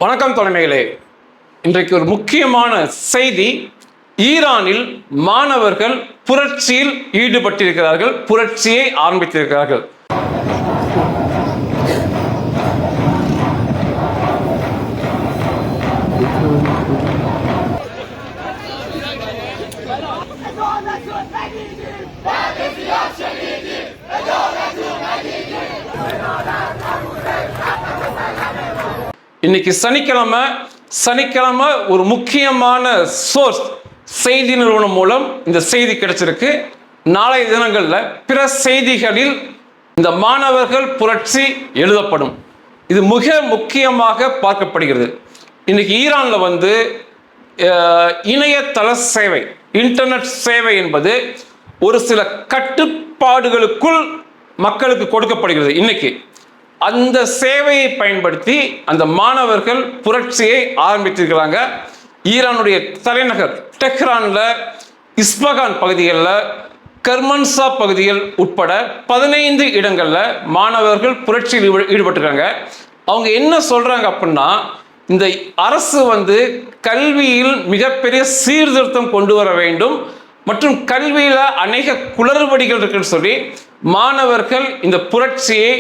வணக்கம் தலைமைகளே. இன்றைக்கு ஒரு முக்கியமான செய்தி. ஈரானில் மாணவர்கள் புரட்சியில் ஈடுபட்டிருக்கிறார்கள், புரட்சியை ஆரம்பித்திருக்கிறார்கள். இன்னைக்கு சனிக்கிழமை ஒரு முக்கியமான சோர்ஸ் செய்தி நிறுவனம் மூலம் இந்த செய்தி கிடைச்சிருக்கு. நாளைய தினங்களில் பிற செய்திகளில் இந்த மாணவர்கள் புரட்சி எழுதப்படும். இது மிக முக்கியமாக பார்க்கப்படுகிறது. இன்னைக்கு ஈரானில் இணையதள சேவை, இன்டர்நெட் சேவை என்பது ஒரு சில கட்டுப்பாடுகளுக்குள் மக்களுக்கு கொடுக்கப்படுகிறது. இன்னைக்கு அந்த சேவையை பயன்படுத்தி அந்த மாணவர்கள் புரட்சியை ஆரம்பித்திருக்கிறாங்க. ஈரானுடைய தலைநகர் டெஹ்ரான்ல, இஸ்பகான் பகுதிகளில், கர்மன்சா பகுதிகள் உட்பட 15 இடங்கள்ல மாணவர்கள் புரட்சியில் ஈடுபட்டிருக்காங்க. அவங்க என்ன சொல்றாங்க அப்படின்னா, இந்த அரசு கல்வியில் மிகப்பெரிய சீர்திருத்தம் கொண்டு வர வேண்டும் மற்றும் கல்வியில அநேக குளறுபடிகள் இருக்குன்னு சொல்லி மாணவர்கள் இந்த புரட்சியை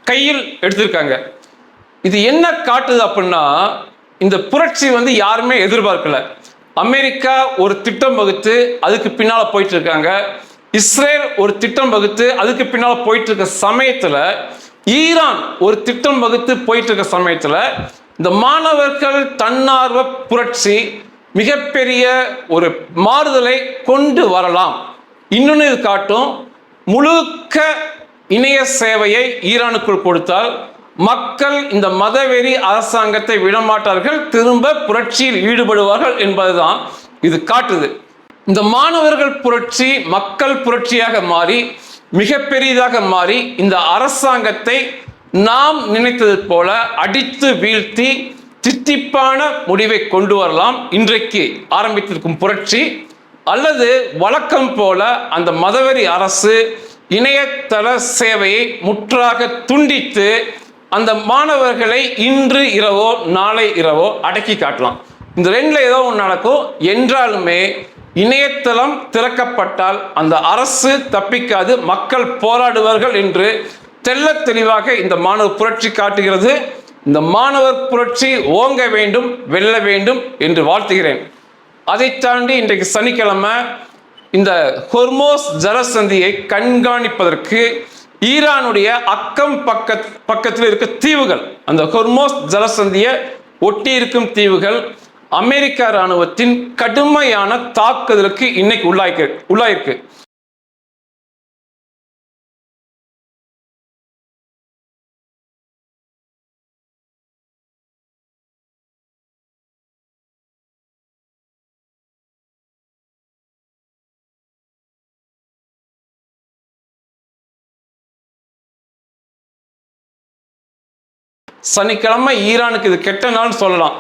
கையில் எடுத்திருக்காங்க. இது என்ன காட்டுது அப்படின்னா, இந்த புரட்சி யாருமே எதிர்பார்க்கல. அமெரிக்கா ஒரு திட்டம் வகுத்து அதுக்கு பின்னால போயிட்டு இருக்காங்க. இஸ்ரேல் ஒரு திட்டம் வகுத்து அதுக்கு பின்னால போயிட்டு இருக்க சமயத்துல, ஈரான் ஒரு திட்டம் வகுத்து போயிட்டு இருக்க சமயத்துல இந்த மாணவர்கள் தன்னார்வ புரட்சி மிகப்பெரிய ஒரு மாறுதலை கொண்டு வரலாம். இன்னொன்னு இது காட்டும், முழுக்க இணைய சேவையை ஈரானுக்குள் கொடுத்தால் மக்கள் இந்த மதவெறி அரசாங்கத்தை விடமாட்டார்கள், திரும்ப புரட்சியில் ஈடுபடுவார்கள் என்பதுதான் இது காட்டுது. இந்த மாணவர்கள் புரட்சி மக்கள் புரட்சியாக மாறி மிகப்பெரியதாக மாறி இந்த அரசாங்கத்தை நாம் நினைத்தது போல அடித்து வீழ்த்தி தித்திப்பான முடிவை கொண்டு வரலாம் இன்றைக்கு ஆரம்பித்திருக்கும் புரட்சி. அல்லது வழக்கம் போல அந்த மதவெறி அரசு இணையதள சேவையை முற்றாக துண்டித்து அந்த மாணவர்களை இன்று இரவோ நாளை இரவோ அடக்கி காட்டலாம். இந்த ரெண்டுல ஏதோ ஒன்று நடக்கும். என்றாலுமே இணையதளம் திறக்கப்பட்டால் அந்த அரசு தப்பிக்காது, மக்கள் போராடுவார்கள் என்று தெள்ள தெளிவாக இந்த மாணவர் புரட்சி காட்டுகிறது. இந்த மாணவர் புரட்சி ஓங்க வேண்டும், வெல்ல வேண்டும் என்று வாழ்த்துகிறேன். அதை தாண்டி இன்றைக்கு சனிக்கிழமை இந்த ஹொர்மோஸ் ஜலசந்தியை கண்காணிப்பதற்கு ஈரானுடைய அக்கம் பக்கத்தில் இருக்க தீவுகள், அந்த ஹொர்மோஸ் ஜலசந்தியை ஒட்டி இருக்கும் தீவுகள் அமெரிக்க இராணுவத்தின் கடுமையான தாக்குதலுக்கு இன்னைக்கு உள்ளாயிருக்கு. சனிக்கிழமை ஈரானுக்கு இது கெட்ட நாள் சொல்லலாம்.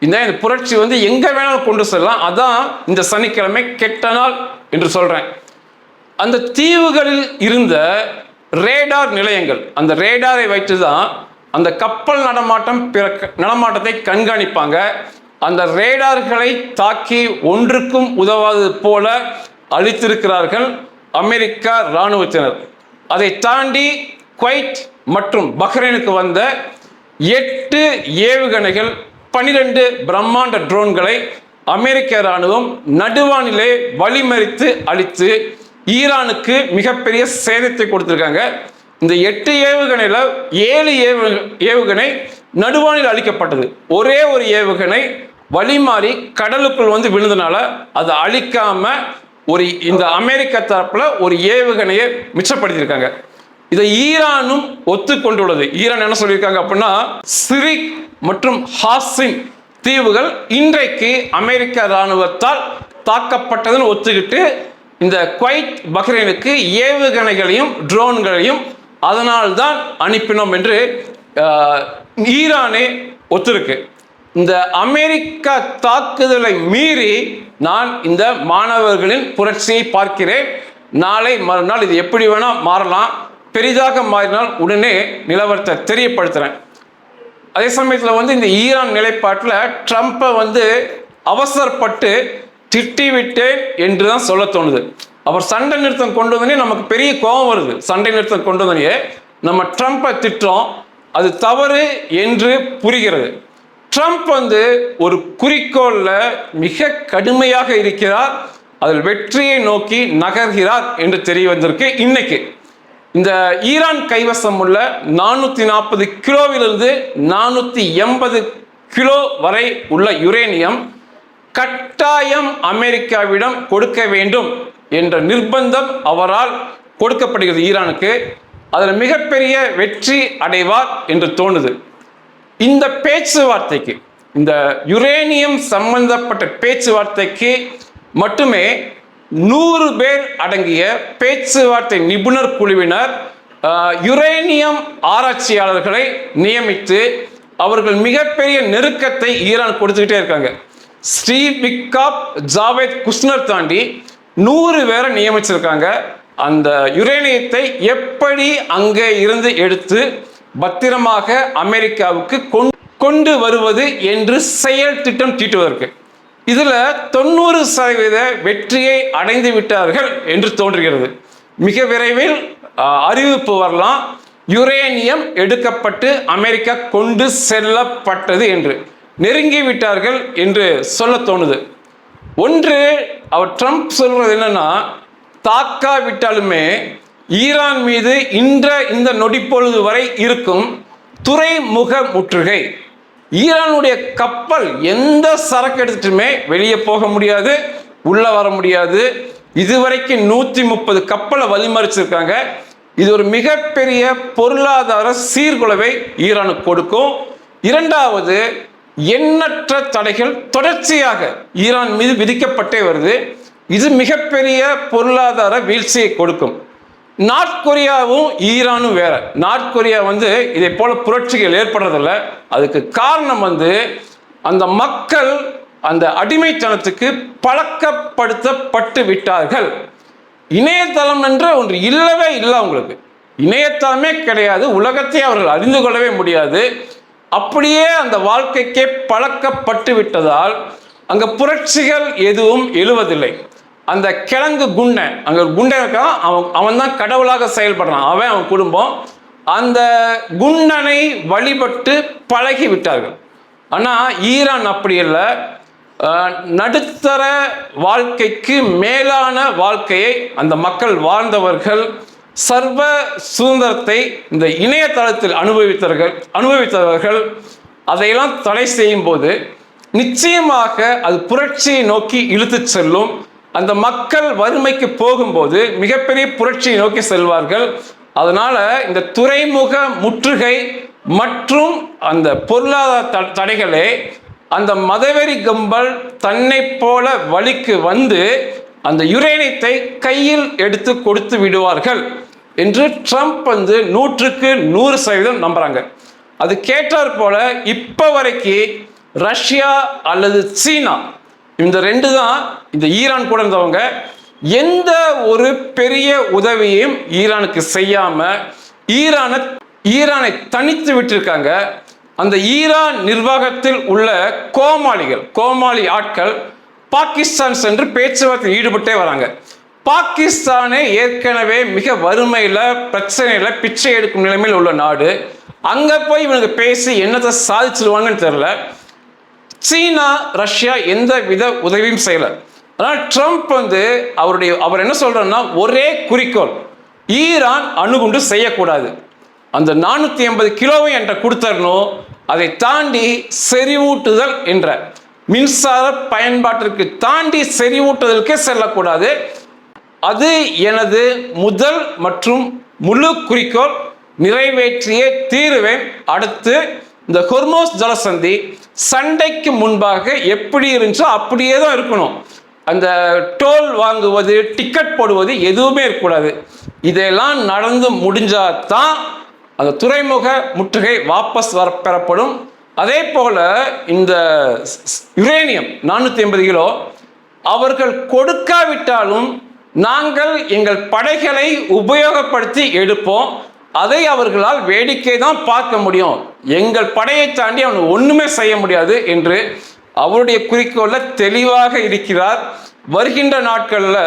இந்த புரட்சி எங்க வேணாலும் கொண்டு செல்லலாம். அதான் இந்த சனிக்கிழமை கெட்ட நாள் என்று சொல்றேன். அந்த தீவுகளில் இருந்த ரேடார் நிலையங்கள், அந்த ரேடாரை வைத்துதான் அந்த கப்பல் நடமாட்டத்தை கண்காணிப்பாங்க. அந்த ரேடார்களை தாக்கி ஒன்றுக்கும் உதவாதது போல அழித்திருக்கிறார்கள் அமெரிக்க இராணுவத்தினர். அதை தாண்டி குவைத் மற்றும் பஹ்ரைனுக்கு வந்த 8 ஏவுகணைகள், 12 பிரம்மாண்ட ட்ரோன்களை அமெரிக்க இராணுவம் நடுவானிலே வழிமறித்து அழித்து ஈரானுக்கு மிகப்பெரிய சேதத்தை கொடுத்திருக்காங்க. இந்த 8 ஏவுகணையில 7 ஏவுகணை நடுவானில் அழிக்கப்பட்டது. ஒரே ஒரு ஏவுகணை வழிமாறி கடலுக்குள் விழுந்தனால அதை அழிக்காம இந்த அமெரிக்க தரப்புல ஒரு ஏவுகணையை மிச்சப்படுத்தியிருக்காங்க. இதை ஈரானும் ஒத்துக்கொண்டுள்ளது. ஈரான் என்ன சொல்லியிருக்காங்க அப்படின்னா, சிரிக் மற்றும் ஹாசின் தீவுகள் இன்றைக்கு அமெரிக்க இராணுவத்தால் தாக்கப்பட்டதுன்னு ஒத்துக்கிட்டு இந்த குவைத் பஹ்ரைனுக்கு ஏவுகணைகளையும் ட்ரோன்களையும் அதனால்தான் அனுப்பினோம் என்று ஈரானே ஒத்துருக்கு. இந்த அமெரிக்க தாக்குதலை மீறி நான் இந்த மாணவர்களின் புரட்சியை பார்க்கிறேன். நாளை மறுநாள் இது எப்படி வேணா மாறலாம். பெரிதாக மாறினால் உடனே நிலவரத்தை தெரியப்படுத்துறேன். அதே சமயத்தில் வந்து இந்த ஈரான் நிலைப்பாட்டில் ட்ரம்ப்பை வந்து அவசரப்பட்டு திட்டிவிட்டேன் என்று தான் சொல்ல தோணுது. அவர் சண்டை நிறுத்தம் கொண்டு வந்தனே நமக்கு பெரிய கோபம் வருது. சண்டை நிறுத்தம் கொண்டு வந்தனே நம்ம ட்ரம்ப்பை திட்டுறோம், அது தவறு என்று புரிகிறது. ட்ரம்ப் வந்து ஒரு குறிக்கோளில் மிக கடுமையாக இருக்கிறார், அதில் வெற்றியை நோக்கி நகர்கிறார் என்று தெரிய வந்திருக்கு. இன்னைக்கு இந்த ஈரான் கைவசம் உள்ள 440 கிலோவிலிருந்து 480 கிலோ வரை உள்ள யுரேனியம் கட்டாயம் அமெரிக்காவிடம் கொடுக்க வேண்டும் என்ற நிர்பந்தம் அவரால் கொடுக்கப்படுகிறது ஈரானுக்கு. அதில் மிகப்பெரிய வெற்றி அடைவார் என்று தோணுது. இந்த பேச்சுவார்த்தைக்கு, இந்த யுரேனியம் சம்பந்தப்பட்ட பேச்சுவார்த்தைக்கு மட்டுமே 100 பேர் அடங்கிய பேச்சுவார்த்தை நிபுணர் குழுவினர் யுரேனியம் ஆராய்ச்சியாளர்களை நியமித்து அவர்கள் மிகப்பெரிய நெருக்கத்தை ஈரான் கொடுத்துக்கிட்டே இருக்காங்க. ஸ்ரீவிக்காப் ஜாவேத் குஷ்னர் தாண்டி 100 பேரை நியமிச்சிருக்காங்க. அந்த யுரேனியத்தை எப்படி அங்கே இருந்து எடுத்து பத்திரமாக அமெரிக்காவுக்கு கொண்டு வருவது என்று செயல் திட்டம் தீட்டுவதற்கு. இதில் 90% வெற்றியை அடைந்து விட்டார்கள் என்று தோன்றுகிறது. மிக விரைவில் அறிவிப்பு வரலாம், யுரேனியம் எடுக்கப்பட்டு அமெரிக்கா கொண்டு செல்லப்பட்டது என்று. நெருங்கி விட்டார்கள் என்று சொல்ல தோணுது. ஒன்று, அவர் ட்ரம்ப் சொல்றது என்னன்னா, தாக்காவிட்டாலுமே ஈரான் மீது இந்த நொடிப்பொழுது வரை இருக்கும் துறைமுக முற்றுகை, ஈரானுடைய கப்பல் எந்த சரக்கு எடுத்துட்டுமே வெளியே போக முடியாது, உள்ள வர முடியாது. இதுவரைக்கும் 130 கப்பலை வழிமறிச்சிருக்காங்க. இது ஒரு மிகப்பெரிய பொருளாதார சீர்குலைவை ஈரானுக்கு கொடுக்கும். இரண்டாவது, எண்ணற்ற தடைகள் தொடர்ச்சியாக ஈரான் மீது விதிக்கப்பட்டே வருது. இது மிகப்பெரிய பொருளாதார வீழ்ச்சியை கொடுக்கும். நார்த் கொரியாவும் ஈரானும் வேற. நார்த் கொரியா வந்து இதை போல புரட்சிகள் ஏற்படுறதில்ல. அதுக்கு காரணம் வந்து அந்த மக்கள் அந்த அடிமைத்தனத்துக்கு பழக்கப்படுத்தப்பட்டு விட்டார்கள். இணையதளம் என்ற ஒன்று இல்லவே இல்லை. அவங்களுக்கு இணையதளமே கிடையாது, உலகத்தை அவர்கள் அறிந்து கொள்ளவே முடியாது. அப்படியே அந்த வாழ்க்கைக்கே பழக்கப்பட்டு விட்டதால் அங்கே புரட்சிகள் எதுவும் எழுவதில்லை. அந்த கிழங்கு குண்டை, அங்கே ஒரு குண்டை இருக்கான், அவன் தான் கடவுளாக செயல்படுறான், அவன் குடும்பம். அந்த குண்டனை வழிபட்டு பழகி விட்டார்கள். ஆனால் ஈரான் அப்படி இல்லை. நடுத்தர வாழ்க்கைக்கு மேலான வாழ்க்கையை அந்த மக்கள் வாழ்ந்தவர்கள். சர்வ சுதந்திரத்தை இந்த இணையதளத்தில் அனுபவித்தவர்கள். அதையெல்லாம் தடை செய்யும் போது நிச்சயமாக அது புரட்சியை நோக்கி இழுத்து செல்லும். அந்த மக்கள் வறுமைக்கு போகும்போது மிகப்பெரிய புரட்சியை நோக்கி செல்வார்கள். அதனால இந்த துறைமுக முற்றுகை மற்றும் அந்த பொருளாதார தடைகளே அந்த மதவெறி கும்பல் தன்னை போல வழிக்கு வந்து அந்த யுரேனியத்தை கையில் எடுத்து கொடுத்து விடுவார்கள் என்று ட்ரம்ப் வந்து 100க்கு 100% நம்புறாங்க. அது கேட்டார் போல இப்போ வரைக்கும் ரஷ்யா அல்லது சீனா, இந்த 2 தான் இந்த ஈரான் கூட இருந்தவங்க எந்த ஒரு பெரிய உதவியும் ஈரானுக்கு செய்யாம ஈரானை தனித்து விட்டிருக்காங்க. அந்த ஈரான் நிர்வாகத்தில் உள்ள கோமாளி ஆட்கள் பாகிஸ்தான் சென்று பேச்சுவார்த்தையில் ஈடுபட்டே வராங்க. பாகிஸ்தானே ஏற்கனவே மிக வறுமையில் பிரச்சனையில பிச்சை எடுக்கும் நிலைமையில் உள்ள நாடு. அங்கே போய் இவனுக்கு பேசி என்னத்தை சாதிச்சிருவாங்கன்னு தெரியல. சீனா ரஷ்யா எந்த வித உதவியும் செய்யலை. ஆனால் ட்ரம்ப் வந்து அவர் என்ன சொல்றாருன்னா, ஒரே குறிக்கோள், ஈரான் அணுகுண்டு செய்யக்கூடாது. அந்த 480 கிலோவை என்ற கொடுத்தரணும். அதை தாண்டி செறிவூட்டுதல் என்ற மின்சார பயன்பாட்டிற்கு தாண்டி செறிவூட்டுதலுக்கே செல்லக்கூடாது. அது எனது முதல் மற்றும் முழு குறிக்கோள், நிறைவேற்றியே தீருவேன். அடுத்து இந்த ஹொர்மோஸ் ஜலசந்தி சண்டைக்கு முன்பாக எப்படி இருந்துச்சோ அப்படியே தான் இருக்கணும். அந்த டோல் வாங்குவது, டிக்கெட் போடுவது எதுவுமே இருக்கக்கூடாது. இதெல்லாம் நடந்து முடிஞ்சாதான் அந்த துறைமுக முற்றுகை வாபஸ் பெறப்படும். அதே போல இந்த யுரேனியம் 480 கிலோ அவர்கள் கொடுக்காவிட்டாலும் நாங்கள் எங்கள் படைகளை உபயோகப்படுத்தி எடுப்போம். அதை அவர்களால் வேடிக்கை தான் பார்க்க முடியும், எங்கள் படையை தாண்டி அவன் ஒண்ணுமே செய்ய முடியாது என்று அவருடைய குறிக்கோள்ல தெளிவாக இருக்கிறார். வருகின்ற நாட்கள்ல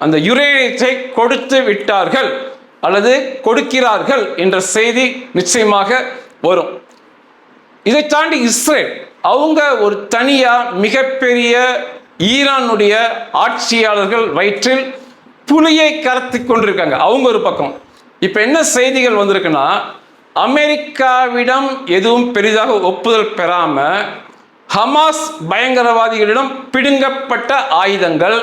அந்த யுரேனியத்தை கொடுத்து விட்டார்கள் அல்லது கொடுக்கிறார்கள் என்ற செய்தி நிச்சயமாக வரும். இதை தாண்டி இஸ்ரேல் அவங்க ஒரு தனியா மிகப்பெரிய ஈரானுடைய ஆட்சியாளர்கள் வயிற்றில் புலியை கரைத்து கொண்டிருக்காங்க. அவங்க ஒரு பக்கம். இப்ப என்ன செய்திகள் வந்திருக்குன்னா, அமெரிக்காவிடம் எதுவும் பெரிதாக ஒப்புதல் பெறாம ஹமாஸ் பயங்கரவாதிகளிடம் பிடுங்கப்பட்ட ஆயுதங்கள்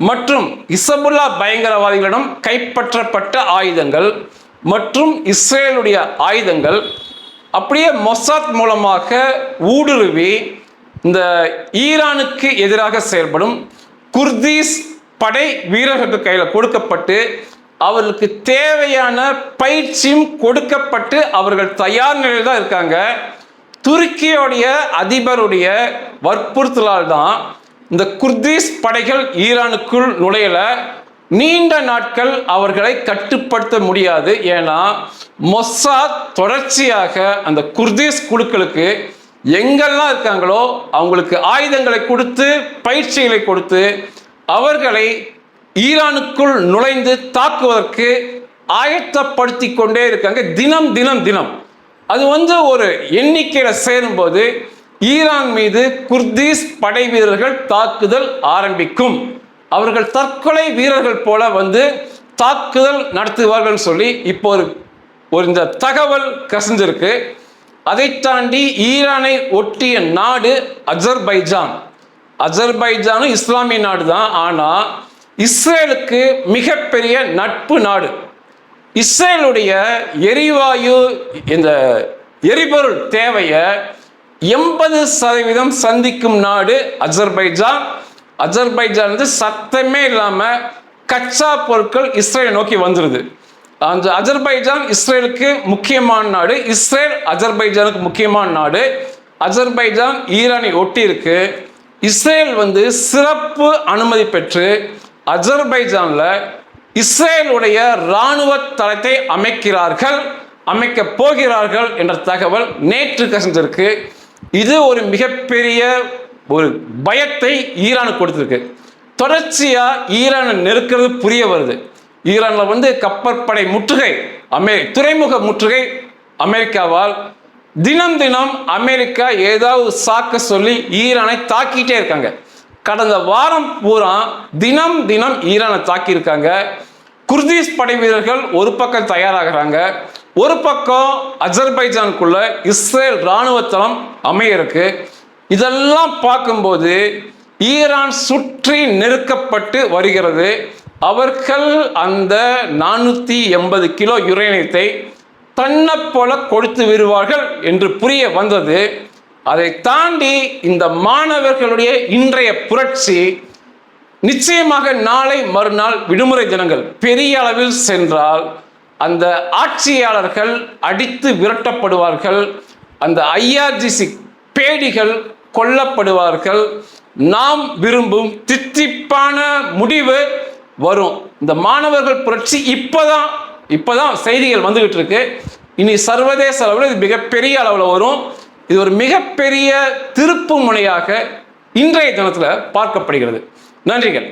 மற்றும் இசபுல்லா பயங்கரவாதிகளிடம் கைப்பற்றப்பட்ட ஆயுதங்கள் மற்றும் இஸ்ரேலுடைய ஆயுதங்கள் அப்படியே மொசாத் மூலமாக ஊடுருவி இந்த ஈரானுக்கு எதிராக செயல்படும் குர்தீஸ் படை வீரர்களுக்கு கையில் கொடுக்கப்பட்டு அவர்களுக்கு தேவையான பயிற்சியும் கொடுக்கப்பட்டு அவர்கள் தயார் நிலையில் தான் இருக்காங்க. துருக்கியோடைய அதிபருடைய வற்புறுத்தலால் தான் இந்த குர்தீஸ் படைகள் ஈரானுக்குள் நுழையல. நீண்ட நாட்கள் அவர்களை கட்டுப்படுத்த முடியாது. ஏன்னா மொசாத் தொடர்ச்சியாக அந்த குர்தீஸ் குழுக்களுக்கு எங்கெல்லாம் இருக்காங்களோ அவங்களுக்கு ஆயுதங்களை கொடுத்து பயிற்சிகளை கொடுத்து அவர்களை ஈரானுக்குள் நுழைந்து தாக்குவதற்கு ஆயத்தப்படுத்தி கொண்டே இருக்காங்க. தினம் தினம் தினம் அது ஒரு எண்ணிக்கையில சேரும்போது ஈரான் மீது குர்தீஸ் படை வீரர்கள் தாக்குதல் ஆரம்பிக்கும். அவர்கள் தற்கொலை வீரர்கள் போல தாக்குதல் நடத்துவார்கள் சொல்லி இப்போ ஒரு இந்த தகவல் கசிஞ்சிருக்கு. அதை தாண்டி ஈரானை ஒட்டிய நாடு அஜர்பைஜான். அஜர்பைஜானும் இஸ்லாமிய நாடு தான், ஆனா இஸ்ரேலுக்கு மிகப்பெரிய நட்பு நாடு. இஸ்ரேலுடைய எரிவாயு இந்த எரிபொருள் தேவையை 80% சந்திக்கும் நாடு அஜர்பைஜான். அஜர்பைஜான் சத்தமே இல்லாம கச்சா பொருட்கள் இஸ்ரேலை நோக்கி வந்துருது. அந்த அஜர்பைஜான் இஸ்ரேலுக்கு முக்கியமான நாடு, இஸ்ரேல் அஜர்பைஜானுக்கு முக்கியமான நாடு. அஜர்பைஜான் ஈரானை ஒட்டி இருக்கு. இஸ்ரேல் சிறப்பு அனுமதி பெற்று அஜர்பைஜான்ல இஸ்ரேலுடைய இராணுவ தளத்தை அமைக்க போகிறார்கள் என்ற தகவல் நேற்று கசிந்திருக்கு. இது ஒரு மிகப்பெரிய ஒரு பயத்தை ஈரானுக்கு கொடுத்திருக்கு. தொடர்ச்சியா ஈரானை நெருக்கிறது புரிய வருது. ஈரான்ல கப்பற்படை முற்றுகை, துறைமுக முற்றுகை அமெரிக்காவால். தினம் தினம் அமெரிக்கா ஏதாவது சாக்க சொல்லி ஈரானை தாக்கிட்டே இருக்காங்க. கடந்த வாரம் பூரா தினம் தினம் ஈரானை தாக்கி இருக்காங்க. குர்தீஸ் படை வீரர்கள் ஒரு பக்கம் தயாராகிறாங்க, ஒரு பக்கம் அஜர்பைஜானுக்குள்ள இஸ்ரேல் இராணுவ தளம் அமைய இருக்கு. இதெல்லாம் பார்க்கும்போது ஈரான் சுற்றி நெருக்கப்பட்டு வருகிறது. அவர்கள் அந்த 480 கிலோ யுரேனியத்தை தன்னை போல கொடுத்து விடுவார்கள் என்று புரிய வந்தது. அதை தாண்டி இந்த மாணவர்களுடைய இன்றைய புரட்சி நிச்சயமாக நாளை மறுநாள் விடுமுறை தினங்கள் பெரிய அளவில் சென்றால் அந்த ஆட்சியாளர்கள் அடித்து விரட்டப்படுவார்கள், அந்த IRGC பேடிகள் கொல்லப்படுவார்கள். நாம் விரும்பும் தித்திப்பான முடிவு வரும். இந்த மாணவர்கள் புரட்சி இப்பதான் செய்திகள் வந்துகிட்டு இருக்கு. இனி சர்வதேச அளவில் இது மிகப்பெரிய அளவில் வரும். இது ஒரு மிகப்பெரிய திருப்பு முனையாக இன்றைய தினத்தில் பார்க்கப்படுகிறது. நன்றிகள்.